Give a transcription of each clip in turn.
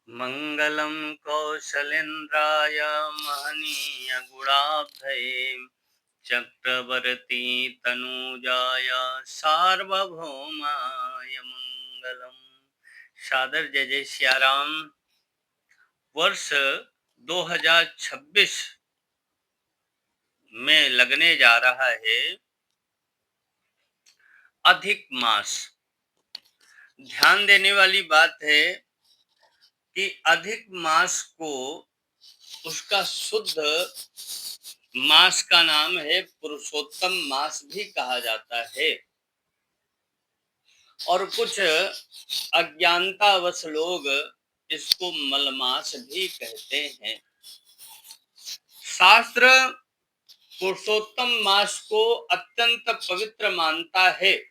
मंगलम कौशलेन्द्राय महनीय गुणाब्धये चक्रवर्ती तनूजाय सार्वभौमाय मंगलम। सादर जय जय सियाराम। वर्ष 2026 में लगने जा रहा है अधिक मास। ध्यान देने वाली बात है कि अधिक मास को उसका शुद्ध मास का नाम है पुरुषोत्तम मास भी कहा जाता है, और कुछ अज्ञानतावश लोग इसको मलमास भी कहते हैं। शास्त्र पुरुषोत्तम मास को अत्यंत पवित्र मानता है।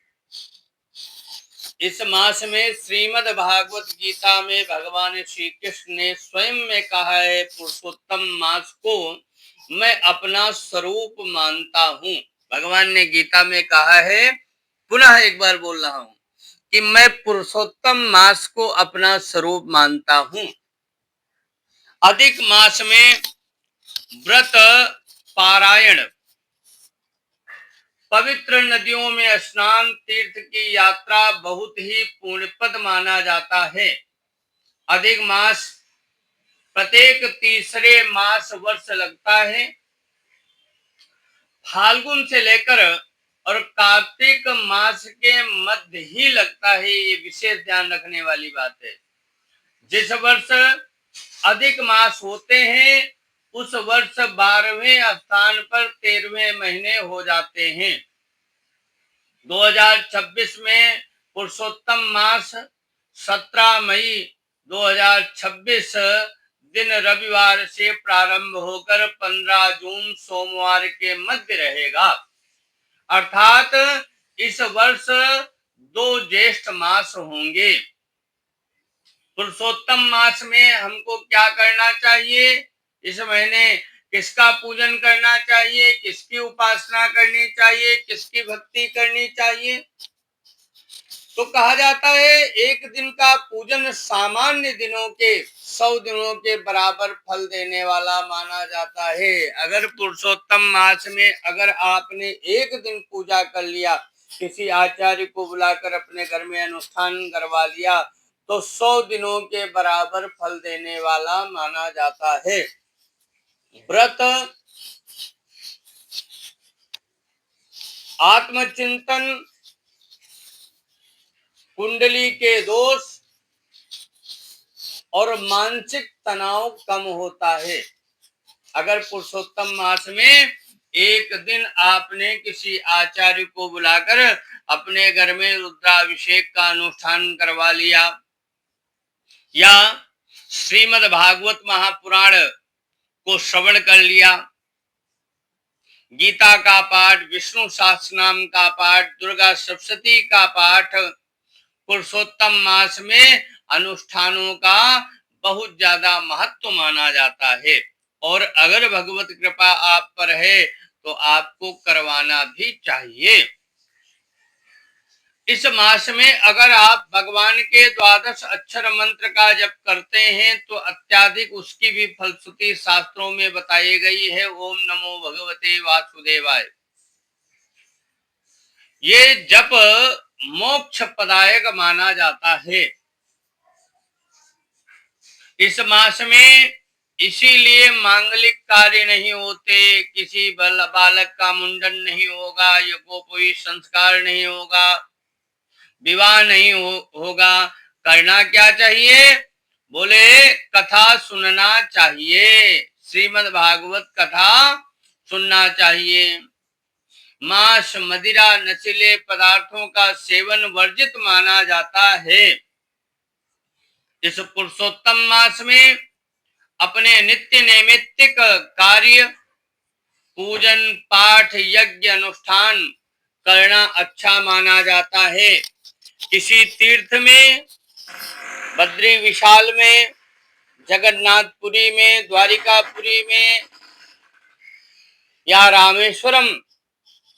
इस मास में श्रीमद् भागवत गीता में भगवान श्री कृष्ण ने स्वयं में कहा है, पुरुषोत्तम मास को मैं अपना स्वरूप मानता हूँ। भगवान ने गीता में कहा है, पुनः एक बार बोल रहा हूँ कि मैं पुरुषोत्तम मास को अपना स्वरूप मानता हूँ। अधिक मास में व्रत, पारायण, पवित्र नदियों में स्नान, तीर्थ की यात्रा बहुत ही पुण्यप्रद माना जाता है। अधिक मास प्रत्येक तीसरे मास वर्ष लगता है। फाल्गुन से लेकर और कार्तिक मास के मध्य ही लगता है। ये विशेष ध्यान रखने वाली बात है। जिस वर्ष अधिक मास होते हैं उस वर्ष 12वें स्थान पर 13वें महीने हो जाते हैं। 2026 में पुरुषोत्तम मास 17 मई 2026 दिन रविवार से प्रारंभ होकर 15 जून सोमवार के मध्य रहेगा। अर्थात इस वर्ष 2 ज्येष्ठ मास होंगे। पुरुषोत्तम मास में हमको क्या करना चाहिए? इस महीने किसका पूजन करना चाहिए, किसकी उपासना करनी चाहिए, किसकी भक्ति करनी चाहिए? तो कहा जाता है एक दिन का पूजन सामान्य दिनों के 100 दिनों के बराबर फल देने वाला माना जाता है। अगर पुरुषोत्तम मास में अगर आपने एक दिन पूजा कर लिया, किसी आचार्य को बुलाकर अपने घर में अनुष्ठान करवा लिया, तो 100 दिनों के बराबर फल देने वाला माना जाता है। व्रत, आत्मचिंतन, कुंडली के दोष और मानसिक तनाव कम होता है। अगर पुरुषोत्तम मास में एक दिन आपने किसी आचार्य को बुलाकर अपने घर में रुद्राभिषेक का अनुष्ठान करवा लिया, या श्रीमद् भागवत महापुराण को श्रवण कर लिया, गीता का पाठ, विष्णु सहस्रनाम का पाठ, दुर्गा सप्तशती का पाठ, पुरुषोत्तम मास में अनुष्ठानों का बहुत ज्यादा महत्व माना जाता है। और अगर भगवत कृपा आप पर है तो आपको करवाना भी चाहिए। इस मास में अगर आप भगवान के 12 अक्षर मंत्र का जप करते हैं तो अत्याधिक उसकी भी फलश्रुति शास्त्रों में बताई गई है। ओम नमो भगवते वासुदेवाय। ये जप मोक्ष प्रदायक माना जाता है। इस मास में इसीलिए मांगलिक कार्य नहीं होते, किसी बालक का मुंडन नहीं होगा, यज्ञोपवीत संस्कार नहीं होगा, विवाह नहीं होगा। करना क्या चाहिए? बोले कथा सुनना चाहिए, श्रीमद् भागवत कथा सुनना चाहिए। मांस, मदिरा, नशीले पदार्थों का सेवन वर्जित माना जाता है। इस पुरुषोत्तम मास में अपने नित्य नैमित्तिक कार्य, पूजन, पाठ, यज्ञ, अनुष्ठान करना अच्छा माना जाता है। किसी तीर्थ में, बद्री विशाल में, जगन्नाथपुरी में, द्वारिकापुरी में या रामेश्वरम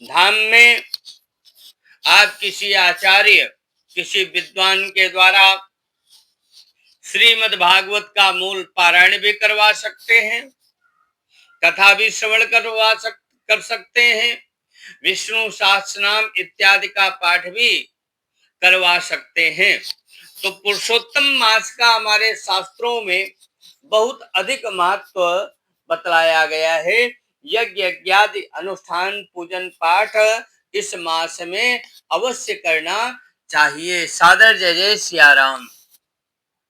धाम में आप किसी आचार्य, किसी विद्वान के द्वारा श्रीमद् भागवत का मूल पारायण भी करवा सकते हैं, कथा भी श्रवण कर सकते हैं, विष्णु सहस्त्रनाम इत्यादि का पाठ भी करवा सकते हैं। तो पुरुषोत्तम मास का हमारे शास्त्रों में बहुत अधिक महत्व बतलाया गया है। यज्ञ यज्ञादि अनुष्ठान पूजन पाठ इस मास में अवश्य करना चाहिए। सादर जय जय सिया राम।